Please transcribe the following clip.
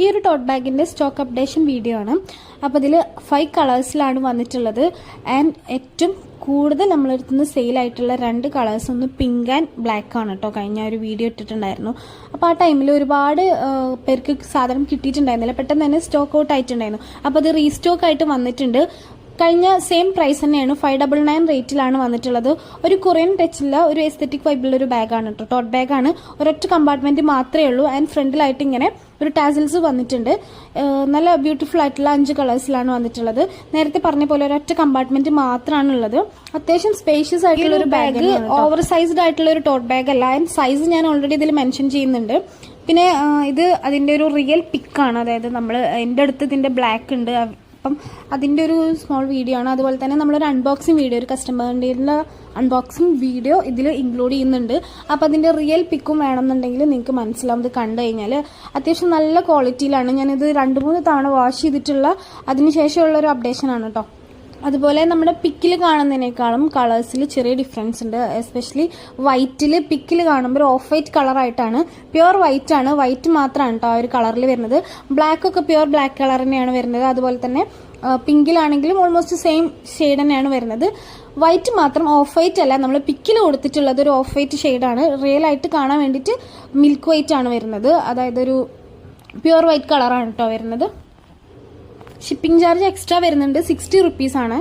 ഈ ഒരു taught ബാഗിൻ്റെ stock updation video ആണ്. അപ്പോൾ ഇതിൽ 5 കളേഴ്സിലാണ് വന്നിട്ടുള്ളത്. ആൻഡ് ഏറ്റവും കൂടുതൽ നമ്മളെടുത്ത് നിന്ന് സെയിലായിട്ടുള്ള 2 കളേഴ്സ്, ഒന്ന് പിങ്ക് ആൻഡ് ബ്ലാക്ക് ആണ് കേട്ടോ. കഴിഞ്ഞ ഒരു വീഡിയോ ഇട്ടിട്ടുണ്ടായിരുന്നു. അപ്പോൾ ആ ടൈമിൽ ഒരുപാട് പേർക്ക് സാധനം കിട്ടിയിട്ടുണ്ടായിരുന്നില്ല, പെട്ടെന്ന് തന്നെ സ്റ്റോക്ക് ഔട്ട് ആയിട്ടുണ്ടായിരുന്നു. അപ്പോൾ അത് റീസ്റ്റോക്ക് ആയിട്ട് വന്നിട്ടുണ്ട്. കഴിഞ്ഞ സെയിം പ്രൈസ് തന്നെയാണ്, 599 റേറ്റിലാണ് വന്നിട്ടുള്ളത്. ഒരു കൊറിയൻ ടച്ചുള്ള ഒരു എസ്തെറ്റിക് വൈബിലുള്ള ഒരു ബാഗാണ് കേട്ടോ. ടോട്ട് ബാഗാണ്, ഒരൊറ്റ കമ്പാർട്ട്മെന്റ് മാത്രമേ ഉള്ളൂ. ആൻഡ് ഫ്രണ്ടിലായിട്ട് ഇങ്ങനെ ഒരു ടാസിൽസ് വന്നിട്ടുണ്ട്. നല്ല ബ്യൂട്ടിഫുൾ ആയിട്ടുള്ള 5 കളേഴ്സിലാണ് വന്നിട്ടുള്ളത്. നേരത്തെ പറഞ്ഞ പോലെ ഒരൊറ്റ കമ്പാർട്ട്മെന്റ് മാത്രമാണ് ഉള്ളത്. അത്യാവശ്യം സ്പേഷ്യസ് ആയിട്ടുള്ള ഒരു ബാഗ്, ഓവർ സൈസ്ഡ് ആയിട്ടുള്ള ഒരു ടോട്ട് ബാഗ് അല്ല. ആൻഡ് സൈസ് ഞാൻ ഓൾറെഡി ഇതിൽ മെൻഷൻ ചെയ്യുന്നുണ്ട്. പിന്നെ ഇത് അതിന്റെ ഒരു റിയൽ പിക്കാണ്, അതായത് നമ്മൾ എൻ്റെ അടുത്ത് ഇതിന്റെ ബ്ലാക്ക് ഉണ്ട്, അപ്പം അതിൻ്റെ ഒരു സ്മോൾ വീഡിയോ ആണ്. അതുപോലെ തന്നെ നമ്മളൊരു അൺബോക്സിങ് വീഡിയോ, ഒരു കസ്റ്റമറിൻ്റെ അൺബോക്സിങ് വീഡിയോ ഇതിൽ ഇൻക്ലൂഡ് ചെയ്യുന്നുണ്ട്. അപ്പോൾ അതിൻ്റെ റിയൽ പിക്കും വേണമെന്നുണ്ടെങ്കിൽ നിങ്ങൾക്ക് മനസ്സിലാവും. ഇത് കണ്ടു കഴിഞ്ഞാൽ അത്യാവശ്യം നല്ല ക്വാളിറ്റിയിലാണ്. ഞാനിത് 2-3 തവണ വാഷ് ചെയ്തിട്ടുള്ള അതിനുശേഷമുള്ള ഒരു അപ്ഡേഷൻ ആണ് കേട്ടോ. അതുപോലെ നമ്മുടെ പിക്കിൽ കാണുന്നതിനേക്കാളും കളേഴ്സിൽ ചെറിയ ഡിഫറൻസ് ഉണ്ട്. എസ്പെഷ്യലി വൈറ്റിൽ പിക്കിൽ കാണുമ്പോൾ ഒരു ഓഫ് വൈറ്റ് കളറായിട്ടാണ്, പ്യുവർ വൈറ്റ് ആണ്, വൈറ്റ് മാത്രമാണ് കേട്ടോ ആ ഒരു കളറിൽ വരുന്നത്. ബ്ലാക്ക് ഒക്കെ പ്യുവർ ബ്ലാക്ക് കളർ തന്നെയാണ് വരുന്നത്. അതുപോലെ തന്നെ പിങ്കിലാണെങ്കിലും ഓൾമോസ്റ്റ് സെയിം ഷെയ്ഡ് തന്നെയാണ് വരുന്നത്. വൈറ്റ് മാത്രം ഓഫ് വൈറ്റ് അല്ല, നമ്മൾ പിക്കിൽ കൊടുത്തിട്ടുള്ളത് ഒരു ഓഫ് വൈറ്റ് ഷെയ്ഡാണ്. റിയൽ ആയിട്ട് കാണാൻ വേണ്ടിയിട്ട് മിൽക്ക് വൈറ്റ് ആണ് വരുന്നത്, അതായത് ഒരു പ്യുവർ വൈറ്റ് കളറാണ് കേട്ടോ വരുന്നത്. ഷിപ്പിംഗ് ചാർജ് എക്സ്ട്രാ വരുന്നുണ്ട്, 60 റുപ്പീസ് ആണ്.